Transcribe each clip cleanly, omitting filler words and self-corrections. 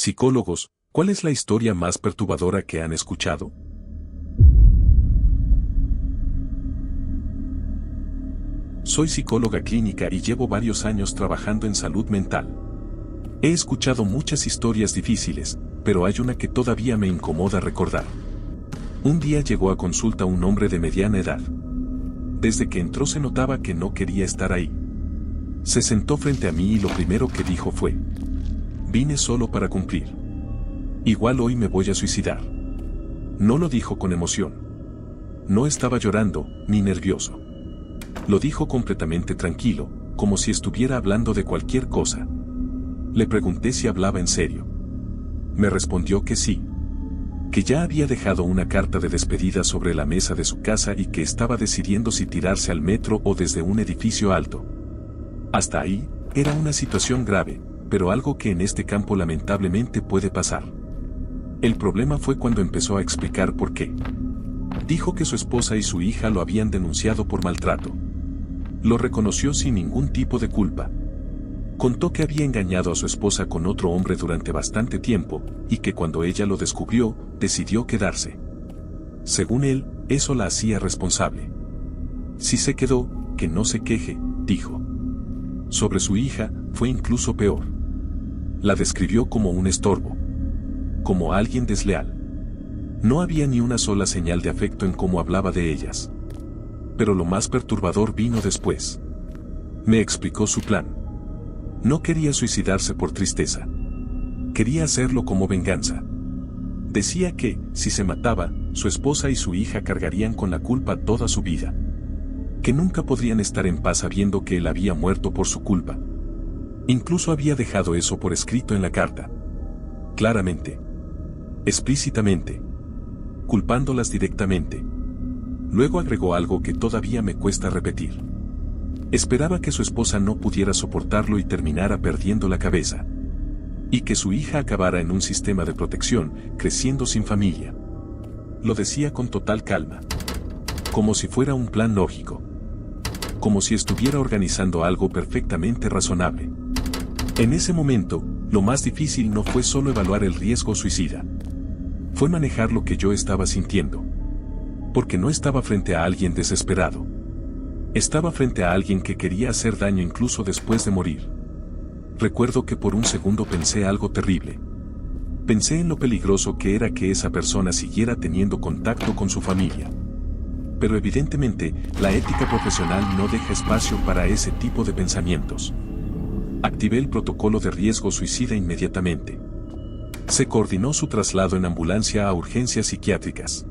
Psicólogos, ¿cuál es la historia más perturbadora que han escuchado? Soy psicóloga clínica y llevo varios años trabajando en salud mental. He escuchado muchas historias difíciles, pero hay una que todavía me incomoda recordar. Un día llegó a consulta un hombre de mediana edad. Desde que entró se notaba que no quería estar ahí. Se sentó frente a mí y lo primero que dijo fue: vine solo para cumplir. Igual hoy me voy a suicidar. No lo dijo con emoción. No estaba llorando, ni nervioso. Lo dijo completamente tranquilo, como si estuviera hablando de cualquier cosa. Le pregunté si hablaba en serio. Me respondió que sí. Que ya había dejado una carta de despedida sobre la mesa de su casa y que estaba decidiendo si tirarse al metro o desde un edificio alto. Hasta ahí, era una situación grave, pero algo que en este campo lamentablemente puede pasar. El problema fue cuando empezó a explicar por qué. Dijo que su esposa y su hija lo habían denunciado por maltrato. Lo reconoció sin ningún tipo de culpa. Contó que había engañado a su esposa con otro hombre durante bastante tiempo, y que cuando ella lo descubrió, decidió quedarse. Según él, eso la hacía responsable. Si se quedó, que no se queje, dijo. Sobre su hija, fue incluso peor. La describió como un estorbo. Como alguien desleal. No había ni una sola señal de afecto en cómo hablaba de ellas. Pero lo más perturbador vino después. Me explicó su plan. No quería suicidarse por tristeza. Quería hacerlo como venganza. Decía que, si se mataba, su esposa y su hija cargarían con la culpa toda su vida. Que nunca podrían estar en paz sabiendo que él había muerto por su culpa. Incluso había dejado eso por escrito en la carta. Claramente. Explícitamente. Culpándolas directamente. Luego agregó algo que todavía me cuesta repetir. Esperaba que su esposa no pudiera soportarlo y terminara perdiendo la cabeza. Y que su hija acabara en un sistema de protección, creciendo sin familia. Lo decía con total calma. Como si fuera un plan lógico. Como si estuviera organizando algo perfectamente razonable. En ese momento, lo más difícil no fue solo evaluar el riesgo suicida. Fue manejar lo que yo estaba sintiendo. Porque no estaba frente a alguien desesperado. Estaba frente a alguien que quería hacer daño incluso después de morir. Recuerdo que por un segundo pensé algo terrible. Pensé en lo peligroso que era que esa persona siguiera teniendo contacto con su familia. Pero evidentemente, la ética profesional no deja espacio para ese tipo de pensamientos. Activé el protocolo de riesgo suicida inmediatamente. Se coordinó su traslado en ambulancia a urgencias psiquiátricas.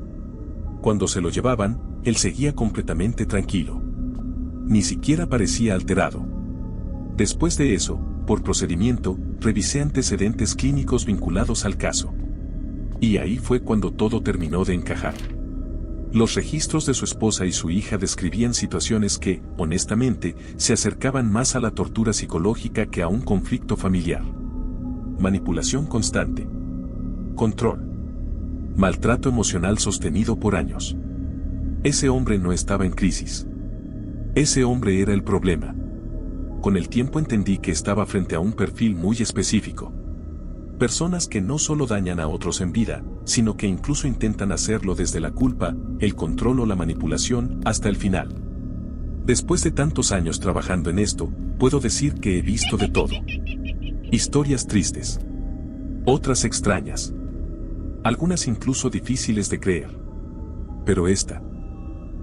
Cuando se lo llevaban, él seguía completamente tranquilo. Ni siquiera parecía alterado. Después de eso, por procedimiento, revisé antecedentes clínicos vinculados al caso. Y ahí fue cuando todo terminó de encajar. Los registros de su esposa y su hija describían situaciones que, honestamente, se acercaban más a la tortura psicológica que a un conflicto familiar. Manipulación constante. Control. Maltrato emocional sostenido por años. Ese hombre no estaba en crisis. Ese hombre era el problema. Con el tiempo entendí que estaba frente a un perfil muy específico. Personas que no solo dañan a otros en vida, sino que incluso intentan hacerlo desde la culpa, el control o la manipulación, hasta el final. Después de tantos años trabajando en esto, puedo decir que he visto de todo. Historias tristes. Otras extrañas. Algunas incluso difíciles de creer. Pero esta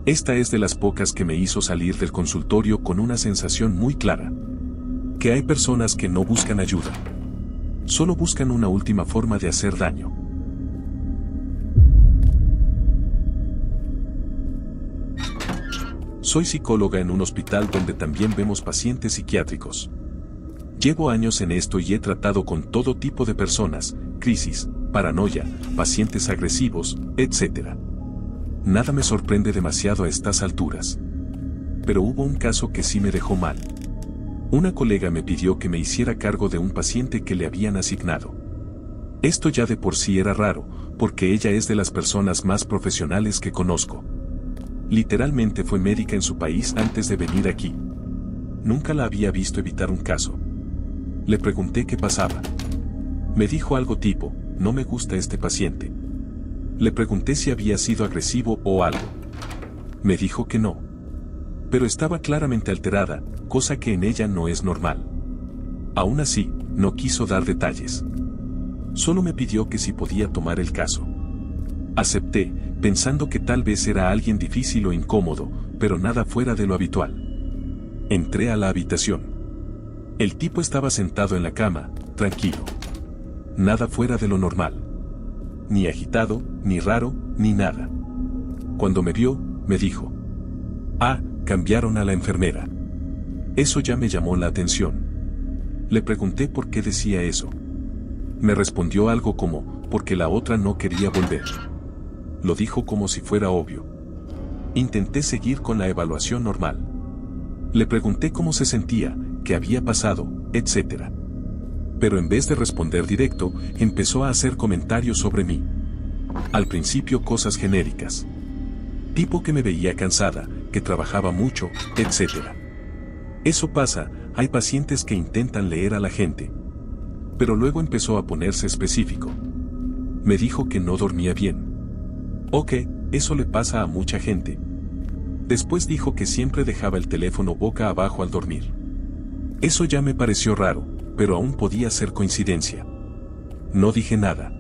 es de las pocas que me hizo salir del consultorio con una sensación muy clara. Que hay personas que no buscan ayuda. Solo buscan una última forma de hacer daño. Soy psicóloga en un hospital donde también vemos pacientes psiquiátricos. Llevo años en esto y he tratado con todo tipo de personas, crisis, paranoia, pacientes agresivos, etc. Nada me sorprende demasiado a estas alturas. Pero hubo un caso que sí me dejó mal. Una colega me pidió que me hiciera cargo de un paciente que le habían asignado. Esto ya de por sí era raro, porque ella es de las personas más profesionales que conozco. Literalmente fue médica en su país antes de venir aquí. Nunca la había visto evitar un caso. Le pregunté qué pasaba. Me dijo algo tipo, no me gusta este paciente. Le pregunté si había sido agresivo o algo. Me dijo que no. Pero estaba claramente alterada, cosa que en ella no es normal. Aún así, no quiso dar detalles. Solo me pidió que si podía tomar el caso. Acepté, pensando que tal vez era alguien difícil o incómodo, pero nada fuera de lo habitual. Entré a la habitación. El tipo estaba sentado en la cama, tranquilo. Nada fuera de lo normal. Ni agitado, ni raro, ni nada. Cuando me vio, me dijo: "Ah, cambiaron a la enfermera". Eso ya me llamó la atención. Le pregunté por qué decía eso. Me respondió algo como, porque la otra no quería volver. Lo dijo como si fuera obvio. Intenté seguir con la evaluación normal. Le pregunté cómo se sentía, qué había pasado, etc. Pero en vez de responder directo, empezó a hacer comentarios sobre mí. Al principio cosas genéricas. Tipo que me veía cansada, que trabajaba mucho, etc. Eso pasa, hay pacientes que intentan leer a la gente. Pero luego empezó a ponerse específico. Me dijo que no dormía bien. Ok, eso le pasa a mucha gente. Después dijo que siempre dejaba el teléfono boca abajo al dormir. Eso ya me pareció raro, pero aún podía ser coincidencia. No dije nada.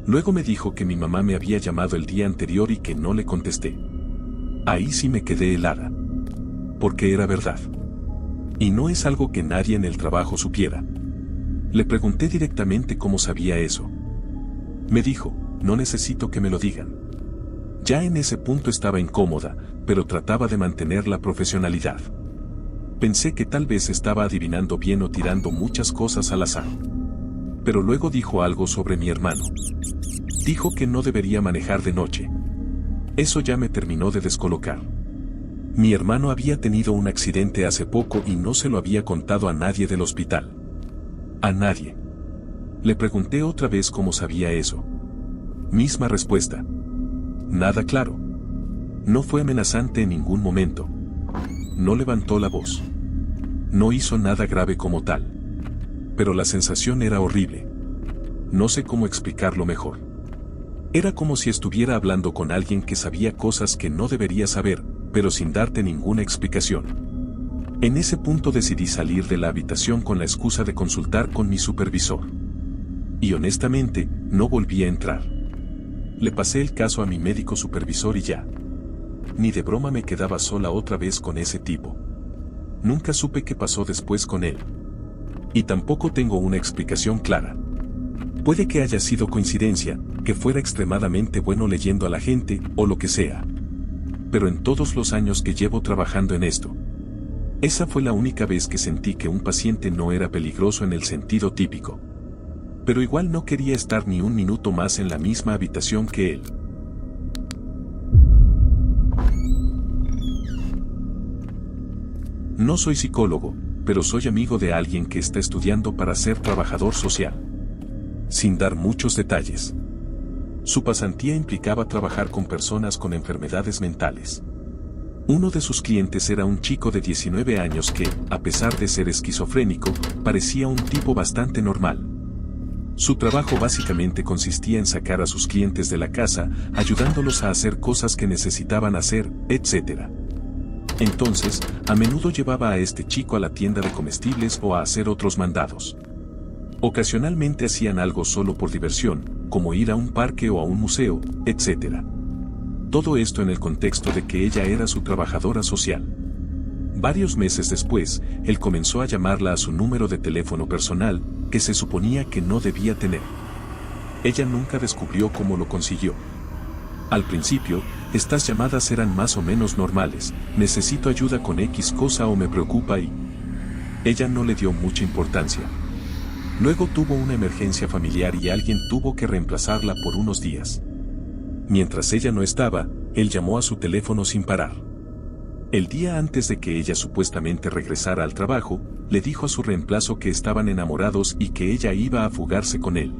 Luego me dijo que mi mamá me había llamado el día anterior y que no le contesté. Ahí sí me quedé helada. Porque era verdad. Y no es algo que nadie en el trabajo supiera. Le pregunté directamente cómo sabía eso. Me dijo, no necesito que me lo digan. Ya en ese punto estaba incómoda, pero trataba de mantener la profesionalidad. Pensé que tal vez estaba adivinando bien o tirando muchas cosas al azar. Pero luego dijo algo sobre mi hermano. Dijo que no debería manejar de noche. Eso ya me terminó de descolocar. Mi hermano había tenido un accidente hace poco y no se lo había contado a nadie del hospital. A nadie. Le pregunté otra vez cómo sabía eso. Misma respuesta. Nada claro. No fue amenazante en ningún momento. No levantó la voz. No hizo nada grave como tal. Pero la sensación era horrible. No sé cómo explicarlo mejor. Era como si estuviera hablando con alguien que sabía cosas que no debería saber, pero sin darte ninguna explicación. En ese punto decidí salir de la habitación con la excusa de consultar con mi supervisor. Y honestamente, no volví a entrar. Le pasé el caso a mi médico supervisor y ya. Ni de broma me quedaba sola otra vez con ese tipo. Nunca supe qué pasó después con él. Y tampoco tengo una explicación clara. Puede que haya sido coincidencia, que fuera extremadamente bueno leyendo a la gente, o lo que sea. Pero en todos los años que llevo trabajando en esto, esa fue la única vez que sentí que un paciente no era peligroso en el sentido típico. Pero igual no quería estar ni un minuto más en la misma habitación que él. No soy psicólogo, pero soy amigo de alguien que está estudiando para ser trabajador social. Sin dar muchos detalles. Su pasantía implicaba trabajar con personas con enfermedades mentales. Uno de sus clientes era un chico de 19 años que, a pesar de ser esquizofrénico, parecía un tipo bastante normal. Su trabajo básicamente consistía en sacar a sus clientes de la casa, ayudándolos a hacer cosas que necesitaban hacer, etc. Entonces, a menudo llevaba a este chico a la tienda de comestibles o a hacer otros mandados. Ocasionalmente hacían algo solo por diversión, como ir a un parque o a un museo, etc. Todo esto en el contexto de que ella era su trabajadora social. Varios meses después, él comenzó a llamarla a su número de teléfono personal, que se suponía que no debía tener. Ella nunca descubrió cómo lo consiguió. Al principio, estas llamadas eran más o menos normales, necesito ayuda con X cosa o me preocupa y... Ella no le dio mucha importancia. Luego tuvo una emergencia familiar y alguien tuvo que reemplazarla por unos días. Mientras ella no estaba, él llamó a su teléfono sin parar. El día antes de que ella supuestamente regresara al trabajo, le dijo a su reemplazo que estaban enamorados y que ella iba a fugarse con él.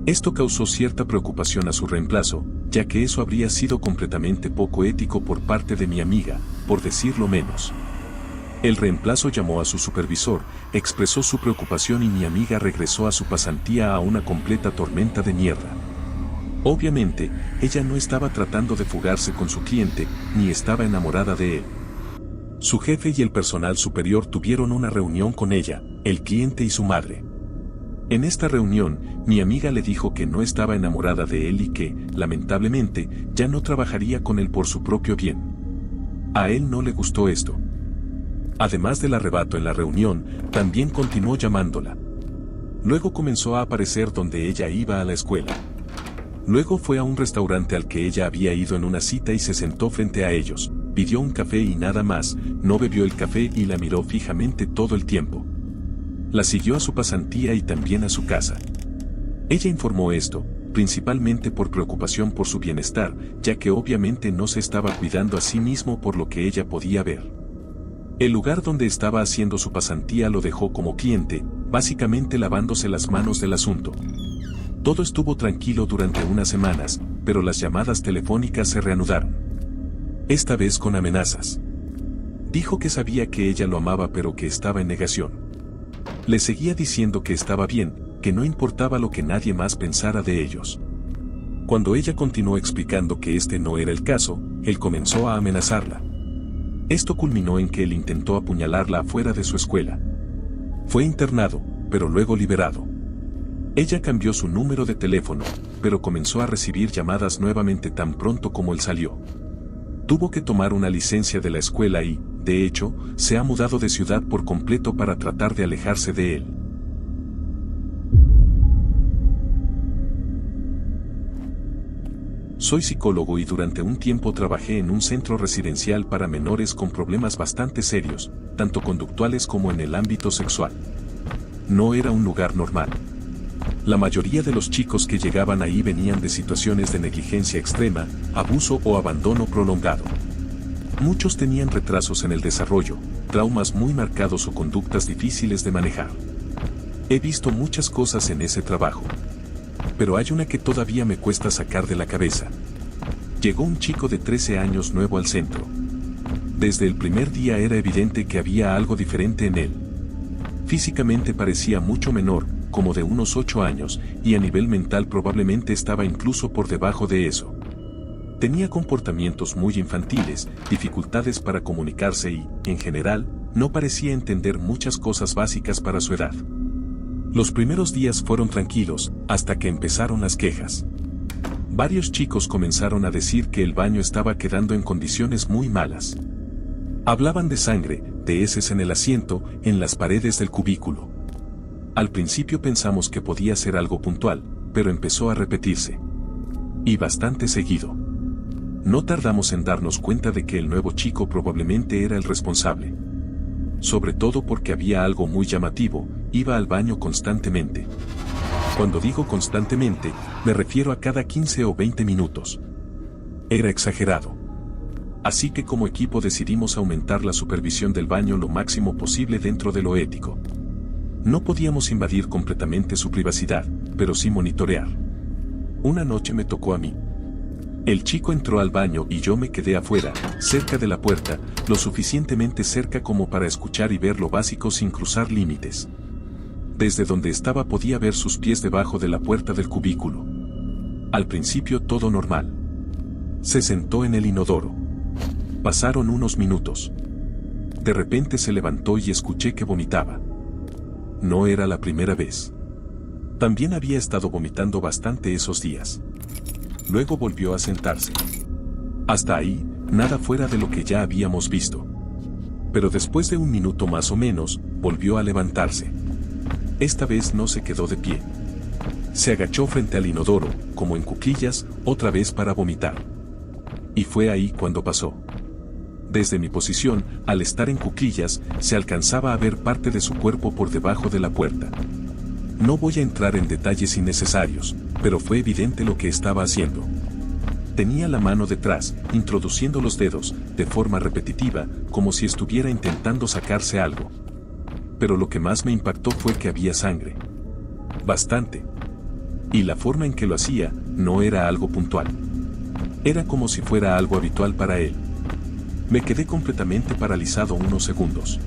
Esto causó cierta preocupación a su reemplazo, ya que eso habría sido completamente poco ético por parte de mi amiga, por decirlo menos. El reemplazo llamó a su supervisor, expresó su preocupación y mi amiga regresó a su pasantía a una completa tormenta de mierda. Obviamente, ella no estaba tratando de fugarse con su cliente, ni estaba enamorada de él. Su jefe y el personal superior tuvieron una reunión con ella, el cliente y su madre. En esta reunión, mi amiga le dijo que no estaba enamorada de él y que, lamentablemente, ya no trabajaría con él por su propio bien. A él no le gustó esto. Además del arrebato en la reunión, también continuó llamándola. Luego comenzó a aparecer donde ella iba a la escuela. Luego fue a un restaurante al que ella había ido en una cita y se sentó frente a ellos, pidió un café y nada más, no bebió el café y la miró fijamente todo el tiempo. La siguió a su pasantía y también a su casa. Ella informó esto, principalmente por preocupación por su bienestar, ya que obviamente no se estaba cuidando a sí mismo por lo que ella podía ver. El lugar donde estaba haciendo su pasantía lo dejó como cliente, básicamente lavándose las manos del asunto. Todo estuvo tranquilo durante unas semanas, pero las llamadas telefónicas se reanudaron. Esta vez con amenazas. Dijo que sabía que ella lo amaba pero que estaba en negación. Le seguía diciendo que estaba bien, que no importaba lo que nadie más pensara de ellos. Cuando ella continuó explicando que este no era el caso, él comenzó a amenazarla. Esto culminó en que él intentó apuñalarla afuera de su escuela. Fue internado, pero luego liberado. Ella cambió su número de teléfono, pero comenzó a recibir llamadas nuevamente tan pronto como él salió. Tuvo que tomar una licencia de la escuela y, de hecho, se ha mudado de ciudad por completo para tratar de alejarse de él. Soy psicólogo y durante un tiempo trabajé en un centro residencial para menores con problemas bastante serios, tanto conductuales como en el ámbito sexual. No era un lugar normal. La mayoría de los chicos que llegaban ahí venían de situaciones de negligencia extrema, abuso o abandono prolongado. Muchos tenían retrasos en el desarrollo, traumas muy marcados o conductas difíciles de manejar. He visto muchas cosas en ese trabajo. Pero hay una que todavía me cuesta sacar de la cabeza. Llegó un chico de 13 años nuevo al centro. Desde el primer día era evidente que había algo diferente en él. Físicamente parecía mucho menor, como de unos 8 años, y a nivel mental probablemente estaba incluso por debajo de eso. Tenía comportamientos muy infantiles, dificultades para comunicarse y, en general, no parecía entender muchas cosas básicas para su edad. Los primeros días fueron tranquilos, hasta que empezaron las quejas. Varios chicos comenzaron a decir que el baño estaba quedando en condiciones muy malas. Hablaban de sangre, de heces en el asiento, en las paredes del cubículo. Al principio pensamos que podía ser algo puntual, pero empezó a repetirse. Y bastante seguido. No tardamos en darnos cuenta de que el nuevo chico probablemente era el responsable. Sobre todo porque había algo muy llamativo, iba al baño constantemente. Cuando digo constantemente, me refiero a cada 15 o 20 minutos. Era exagerado. Así que como equipo decidimos aumentar la supervisión del baño lo máximo posible dentro de lo ético. No podíamos invadir completamente su privacidad, pero sí monitorear. Una noche me tocó a mí. El chico entró al baño y yo me quedé afuera, cerca de la puerta, lo suficientemente cerca como para escuchar y ver lo básico sin cruzar límites. Desde donde estaba podía ver sus pies debajo de la puerta del cubículo. Al principio todo normal. Se sentó en el inodoro. Pasaron unos minutos. De repente se levantó y escuché que vomitaba. No era la primera vez. También había estado vomitando bastante esos días. Luego volvió a sentarse. Hasta ahí, nada fuera de lo que ya habíamos visto. Pero después de un minuto más o menos, volvió a levantarse. Esta vez no se quedó de pie. Se agachó frente al inodoro, como en cuclillas, otra vez para vomitar. Y fue ahí cuando pasó. Desde mi posición, al estar en cuclillas, se alcanzaba a ver parte de su cuerpo por debajo de la puerta. No voy a entrar en detalles innecesarios, pero fue evidente lo que estaba haciendo. Tenía la mano detrás, introduciendo los dedos, de forma repetitiva, como si estuviera intentando sacarse algo. Pero lo que más me impactó fue que había sangre. Bastante. Y la forma en que lo hacía, no era algo puntual. Era como si fuera algo habitual para él. Me quedé completamente paralizado unos segundos.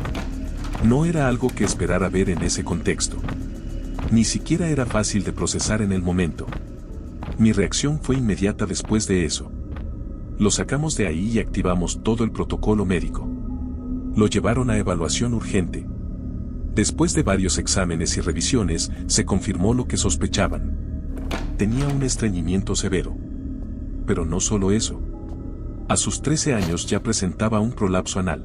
No era algo que esperara ver en ese contexto. Ni siquiera era fácil de procesar en el momento. Mi reacción fue inmediata después de eso. Lo sacamos de ahí y activamos todo el protocolo médico. Lo llevaron a evaluación urgente. Después de varios exámenes y revisiones, se confirmó lo que sospechaban. Tenía un estreñimiento severo. Pero no solo eso. A sus 13 años ya presentaba un prolapso anal.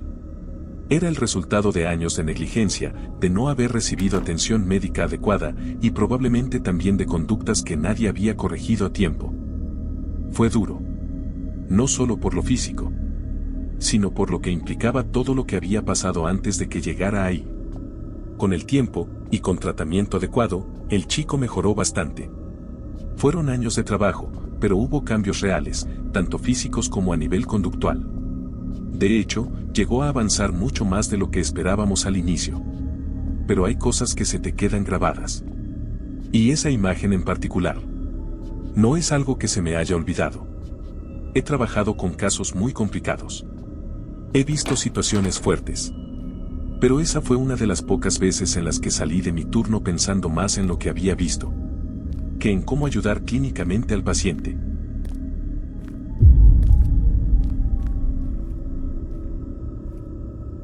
Era el resultado de años de negligencia, de no haber recibido atención médica adecuada y probablemente también de conductas que nadie había corregido a tiempo. Fue duro. No solo por lo físico, sino por lo que implicaba todo lo que había pasado antes de que llegara ahí. Con el tiempo, y con tratamiento adecuado, el chico mejoró bastante. Fueron años de trabajo, pero hubo cambios reales, tanto físicos como a nivel conductual. De hecho, llegó a avanzar mucho más de lo que esperábamos al inicio. Pero hay cosas que se te quedan grabadas. Y esa imagen en particular. No es algo que se me haya olvidado. He trabajado con casos muy complicados. He visto situaciones fuertes. Pero esa fue una de las pocas veces en las que salí de mi turno pensando más en lo que había visto, que en cómo ayudar clínicamente al paciente.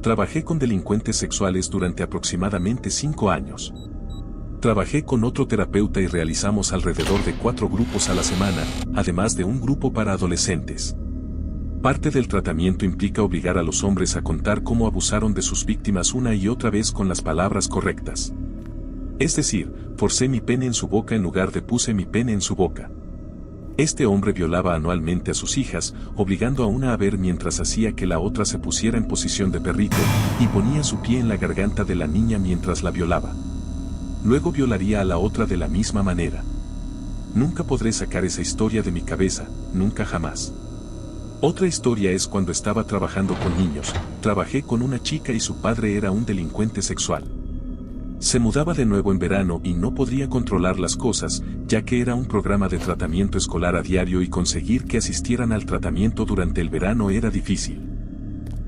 Trabajé con delincuentes sexuales durante aproximadamente 5 años. Trabajé con otro terapeuta y realizamos alrededor de 4 grupos a la semana, además de un grupo para adolescentes. Parte del tratamiento implica obligar a los hombres a contar cómo abusaron de sus víctimas una y otra vez con las palabras correctas. Es decir, forcé mi pene en su boca en lugar de puse mi pene en su boca. Este hombre violaba anualmente a sus hijas, obligando a una a ver mientras hacía que la otra se pusiera en posición de perrito, y ponía su pie en la garganta de la niña mientras la violaba. Luego violaría a la otra de la misma manera. Nunca podré sacar esa historia de mi cabeza, nunca jamás. Otra historia es cuando estaba trabajando con niños. Trabajé con una chica y su padre era un delincuente sexual. Se mudaba de nuevo en verano y no podría controlar las cosas, ya que era un programa de tratamiento escolar a diario y conseguir que asistieran al tratamiento durante el verano era difícil.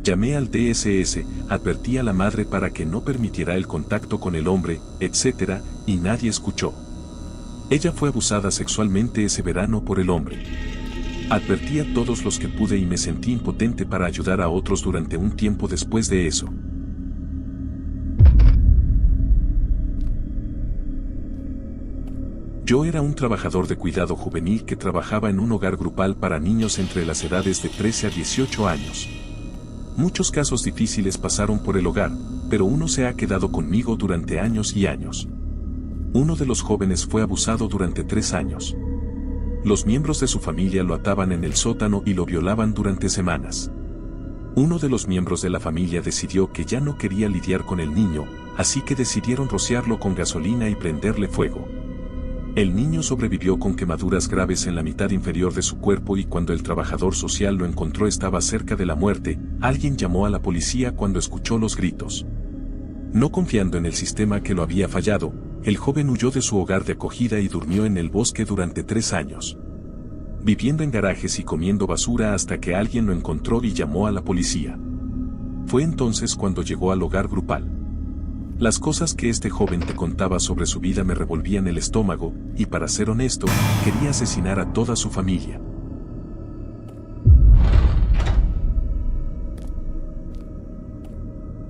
Llamé al DSS, advertí a la madre para que no permitiera el contacto con el hombre, etc., y nadie escuchó. Ella fue abusada sexualmente ese verano por el hombre. Advertí a todos los que pude y me sentí impotente para ayudar a otros durante un tiempo después de eso. Yo era un trabajador de cuidado juvenil que trabajaba en un hogar grupal para niños entre las edades de 13 a 18 años. Muchos casos difíciles pasaron por el hogar, pero uno se ha quedado conmigo durante años y años. Uno de los jóvenes fue abusado durante 3 años. Los miembros de su familia lo ataban en el sótano y lo violaban durante semanas. Uno de los miembros de la familia decidió que ya no quería lidiar con el niño, así que decidieron rociarlo con gasolina y prenderle fuego. El niño sobrevivió con quemaduras graves en la mitad inferior de su cuerpo y cuando el trabajador social lo encontró estaba cerca de la muerte. Alguien llamó a la policía cuando escuchó los gritos. No confiando en el sistema que lo había fallado, el joven huyó de su hogar de acogida y durmió en el bosque durante 3 años. Viviendo en garajes y comiendo basura hasta que alguien lo encontró y llamó a la policía. Fue entonces cuando llegó al hogar grupal. Las cosas que este joven te contaba sobre su vida me revolvían el estómago, y para ser honesto, quería asesinar a toda su familia.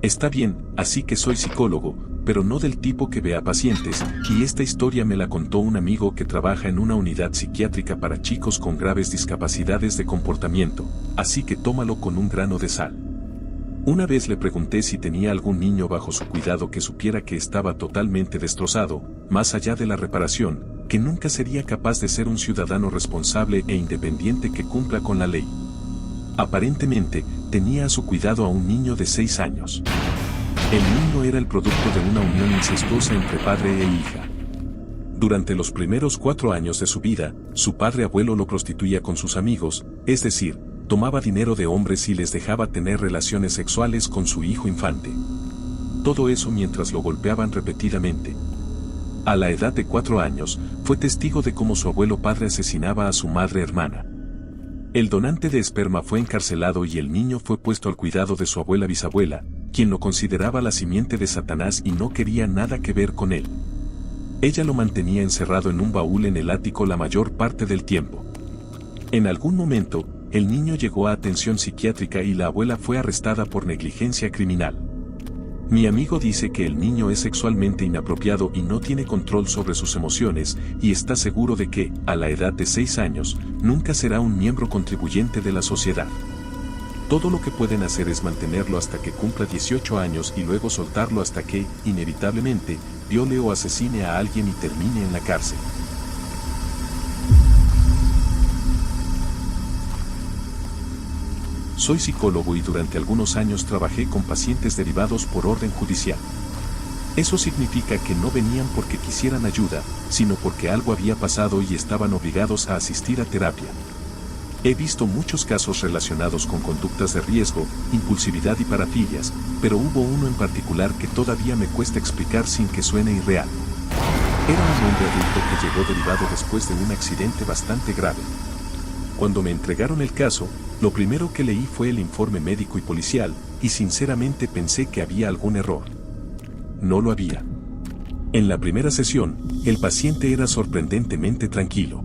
Está bien, así que soy psicólogo, pero no del tipo que ve a pacientes, y esta historia me la contó un amigo que trabaja en una unidad psiquiátrica para chicos con graves discapacidades de comportamiento, así que tómalo con un grano de sal. Una vez le pregunté si tenía algún niño bajo su cuidado que supiera que estaba totalmente destrozado, más allá de la reparación, que nunca sería capaz de ser un ciudadano responsable e independiente que cumpla con la ley. Aparentemente, tenía a su cuidado a un niño de 6 años. El niño era el producto de una unión incestuosa entre padre e hija. Durante los primeros 4 años de su vida, su padre abuelo lo prostituía con sus amigos, es decir, tomaba dinero de hombres y les dejaba tener relaciones sexuales con su hijo infante. Todo eso mientras lo golpeaban repetidamente. A la edad de 4 años, fue testigo de cómo su abuelo padre asesinaba a su madre hermana. El donante de esperma fue encarcelado y el niño fue puesto al cuidado de su abuela bisabuela, quien lo consideraba la simiente de Satanás y no quería nada que ver con él. Ella lo mantenía encerrado en un baúl en el ático la mayor parte del tiempo. En algún momento, el niño llegó a atención psiquiátrica y la abuela fue arrestada por negligencia criminal. Mi amigo dice que el niño es sexualmente inapropiado y no tiene control sobre sus emociones, y está seguro de que, a la edad de 6 años, nunca será un miembro contribuyente de la sociedad. Todo lo que pueden hacer es mantenerlo hasta que cumpla 18 años y luego soltarlo hasta que, inevitablemente, viole o asesine a alguien y termine en la cárcel. Soy psicólogo y durante algunos años trabajé con pacientes derivados por orden judicial. Eso significa que no venían porque quisieran ayuda, sino porque algo había pasado y estaban obligados a asistir a terapia. He visto muchos casos relacionados con conductas de riesgo, impulsividad y parafilias, pero hubo uno en particular que todavía me cuesta explicar sin que suene irreal. Era un hombre adulto que llegó derivado después de un accidente bastante grave. Cuando me entregaron el caso, lo primero que leí fue el informe médico y policial, y sinceramente pensé que había algún error. No lo había. En la primera sesión, el paciente era sorprendentemente tranquilo.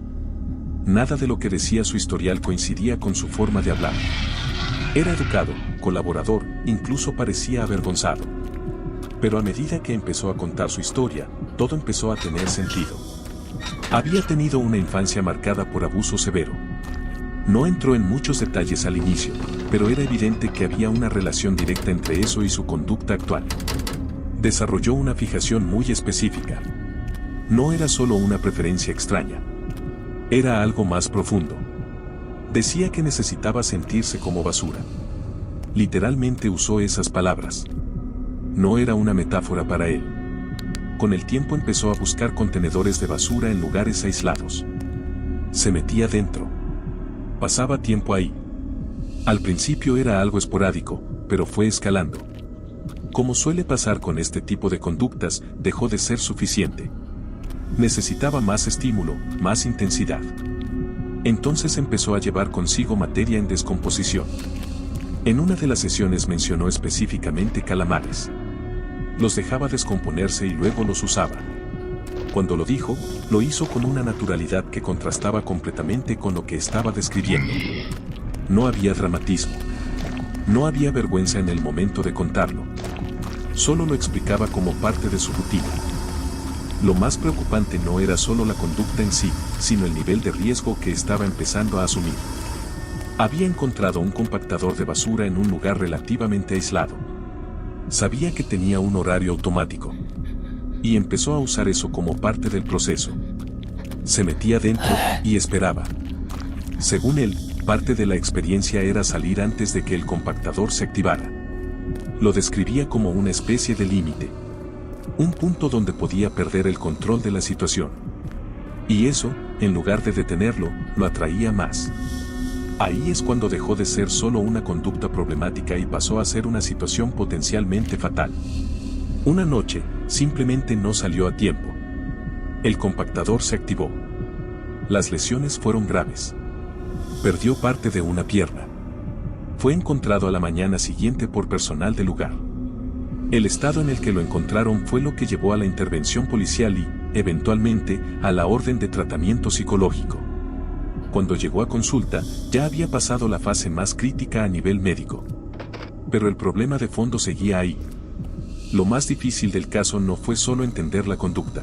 Nada de lo que decía su historial coincidía con su forma de hablar. Era educado, colaborador, incluso parecía avergonzado. Pero a medida que empezó a contar su historia, todo empezó a tener sentido. Había tenido una infancia marcada por abuso severo. No entró en muchos detalles al inicio, pero era evidente que había una relación directa entre eso y su conducta actual. Desarrolló una fijación muy específica. No era solo una preferencia extraña. Era algo más profundo. Decía que necesitaba sentirse como basura. Literalmente usó esas palabras. No era una metáfora para él. Con el tiempo empezó a buscar contenedores de basura en lugares aislados. Se metía dentro. Pasaba tiempo ahí. Al principio era algo esporádico, pero fue escalando. Como suele pasar con este tipo de conductas, dejó de ser suficiente. Necesitaba más estímulo, más intensidad. Entonces empezó a llevar consigo materia en descomposición. En una de las sesiones mencionó específicamente calamares. Los dejaba descomponerse y luego los usaba. Cuando lo dijo, lo hizo con una naturalidad que contrastaba completamente con lo que estaba describiendo. No había dramatismo. No había vergüenza en el momento de contarlo. Solo lo explicaba como parte de su rutina. Lo más preocupante no era solo la conducta en sí, sino el nivel de riesgo que estaba empezando a asumir. Había encontrado un compactador de basura en un lugar relativamente aislado. Sabía que tenía un horario automático. Y empezó a usar eso como parte del proceso. Se metía dentro y esperaba. Según él, parte de la experiencia era salir antes de que el compactador se activara. Lo describía como una especie de límite. Un punto donde podía perder el control de la situación. Y eso, en lugar de detenerlo, lo atraía más. Ahí es cuando dejó de ser solo una conducta problemática y pasó a ser una situación potencialmente fatal. Una noche, simplemente no salió a tiempo. El compactador se activó. Las lesiones fueron graves. Perdió parte de una pierna. Fue encontrado a la mañana siguiente por personal del lugar. El estado en el que lo encontraron fue lo que llevó a la intervención policial y, eventualmente, a la orden de tratamiento psicológico. Cuando llegó a consulta, ya había pasado la fase más crítica a nivel médico. Pero el problema de fondo seguía ahí. Lo más difícil del caso no fue solo entender la conducta.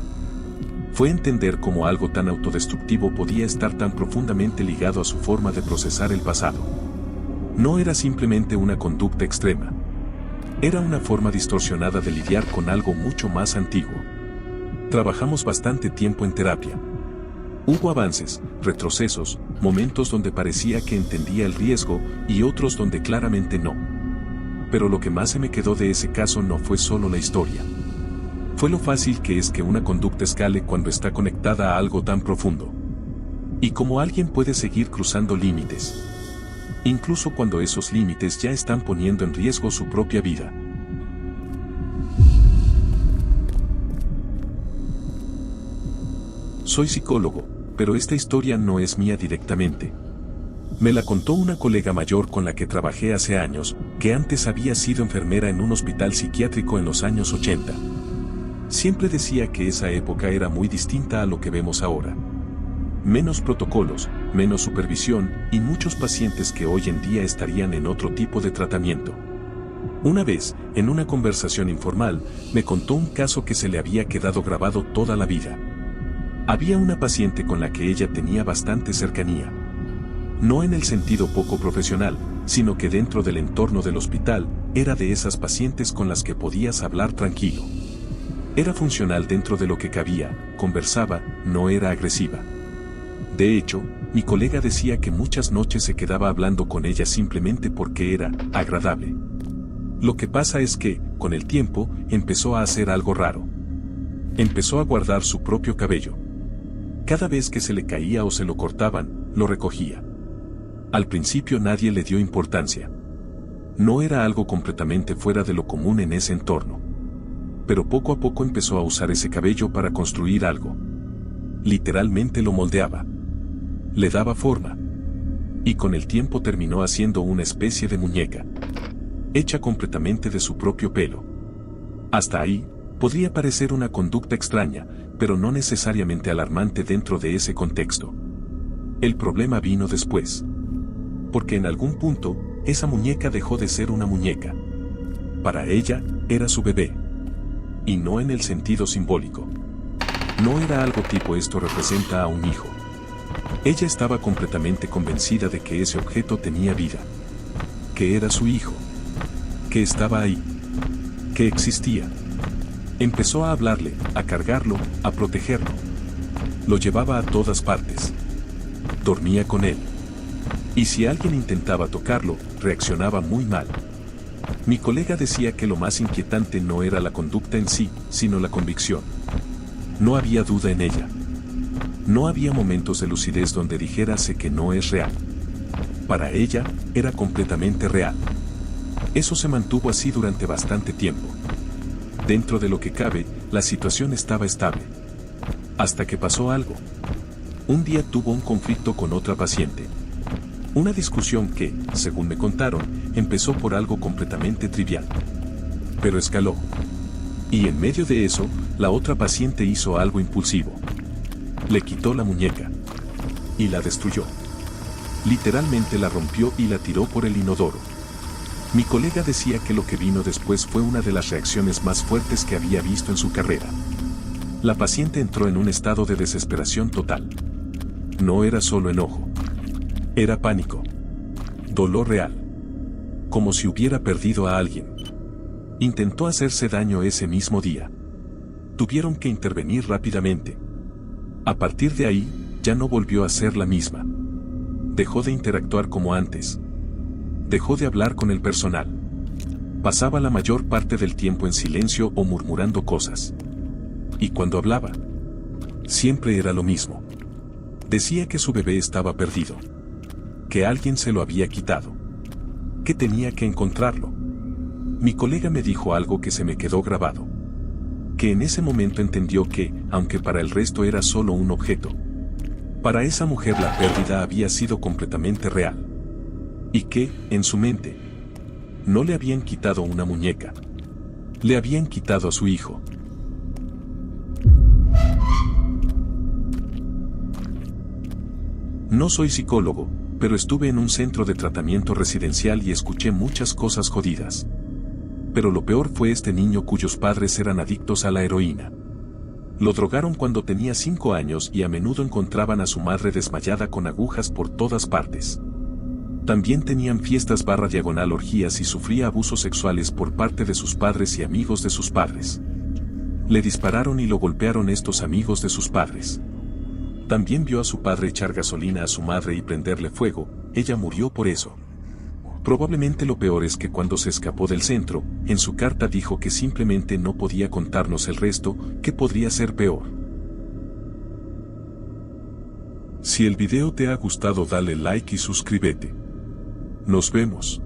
Fue entender cómo algo tan autodestructivo podía estar tan profundamente ligado a su forma de procesar el pasado. No era simplemente una conducta extrema. Era una forma distorsionada de lidiar con algo mucho más antiguo. Trabajamos bastante tiempo en terapia. Hubo avances, retrocesos, momentos donde parecía que entendía el riesgo y otros donde claramente no. Pero lo que más se me quedó de ese caso no fue solo la historia. Fue lo fácil que es que una conducta escale cuando está conectada a algo tan profundo. Y cómo alguien puede seguir cruzando límites. Incluso cuando esos límites ya están poniendo en riesgo su propia vida. Soy psicólogo, pero esta historia no es mía directamente. Me la contó una colega mayor con la que trabajé hace años, que antes había sido enfermera en un hospital psiquiátrico en los años 80. Siempre decía que esa época era muy distinta a lo que vemos ahora. Menos protocolos, menos supervisión y muchos pacientes que hoy en día estarían en otro tipo de tratamiento. Una vez, en una conversación informal, me contó un caso que se le había quedado grabado toda la vida. Había una paciente con la que ella tenía bastante cercanía. No en el sentido poco profesional, sino que dentro del entorno del hospital, era de esas pacientes con las que podías hablar tranquilo. Era funcional dentro de lo que cabía, conversaba, no era agresiva. De hecho, mi colega decía que muchas noches se quedaba hablando con ella simplemente porque era agradable. Lo que pasa es que, con el tiempo, empezó a hacer algo raro. Empezó a guardar su propio cabello. Cada vez que se le caía o se lo cortaban, lo recogía. Al principio nadie le dio importancia. No era algo completamente fuera de lo común en ese entorno. Pero poco a poco empezó a usar ese cabello para construir algo. Literalmente lo moldeaba. Le daba forma. Y con el tiempo terminó haciendo una especie de muñeca. Hecha completamente de su propio pelo. Hasta ahí, podría parecer una conducta extraña, pero no necesariamente alarmante dentro de ese contexto. El problema vino después. Porque en algún punto, esa muñeca dejó de ser una muñeca. Para ella, era su bebé. Y no en el sentido simbólico. No era algo tipo esto representa a un hijo. Ella estaba completamente convencida de que ese objeto tenía vida. Que era su hijo. Que estaba ahí. Que existía. Empezó a hablarle, a cargarlo, a protegerlo. Lo llevaba a todas partes. Dormía con él. Y si alguien intentaba tocarlo, reaccionaba muy mal. Mi colega decía que lo más inquietante no era la conducta en sí, sino la convicción. No había duda en ella. No había momentos de lucidez donde dijera sé que no es real. Para ella, era completamente real. Eso se mantuvo así durante bastante tiempo. Dentro de lo que cabe, la situación estaba estable. Hasta que pasó algo. Un día tuvo un conflicto con otra paciente. Una discusión que, según me contaron, empezó por algo completamente trivial. Pero escaló. Y en medio de eso, la otra paciente hizo algo impulsivo. Le quitó la muñeca. Y la destruyó. Literalmente la rompió y la tiró por el inodoro. Mi colega decía que lo que vino después fue una de las reacciones más fuertes que había visto en su carrera. La paciente entró en un estado de desesperación total. No era solo enojo. Era pánico. Dolor real. Como si hubiera perdido a alguien. Intentó hacerse daño ese mismo día. Tuvieron que intervenir rápidamente. A partir de ahí, ya no volvió a ser la misma. Dejó de interactuar como antes. Dejó de hablar con el personal. Pasaba la mayor parte del tiempo en silencio o murmurando cosas. Y cuando hablaba, siempre era lo mismo. Decía que su bebé estaba perdido. Que alguien se lo había quitado. Que tenía que encontrarlo. Mi colega me dijo algo que se me quedó grabado. Que en ese momento entendió que, aunque para el resto era solo un objeto, para esa mujer la pérdida había sido completamente real. Y que, en su mente, no le habían quitado una muñeca. Le habían quitado a su hijo. No soy psicólogo, pero estuve en un centro de tratamiento residencial y escuché muchas cosas jodidas. Pero lo peor fue este niño cuyos padres eran adictos a la heroína. Lo drogaron cuando tenía 5 años y a menudo encontraban a su madre desmayada con agujas por todas partes. También tenían fiestas / orgías y sufría abusos sexuales por parte de sus padres y amigos de sus padres. Le dispararon y lo golpearon estos amigos de sus padres. También vio a su padre echar gasolina a su madre y prenderle fuego, ella murió por eso. Probablemente lo peor es que cuando se escapó del centro, en su carta dijo que simplemente no podía contarnos el resto, que podría ser peor. Si el video te ha gustado dale like y suscríbete. Nos vemos.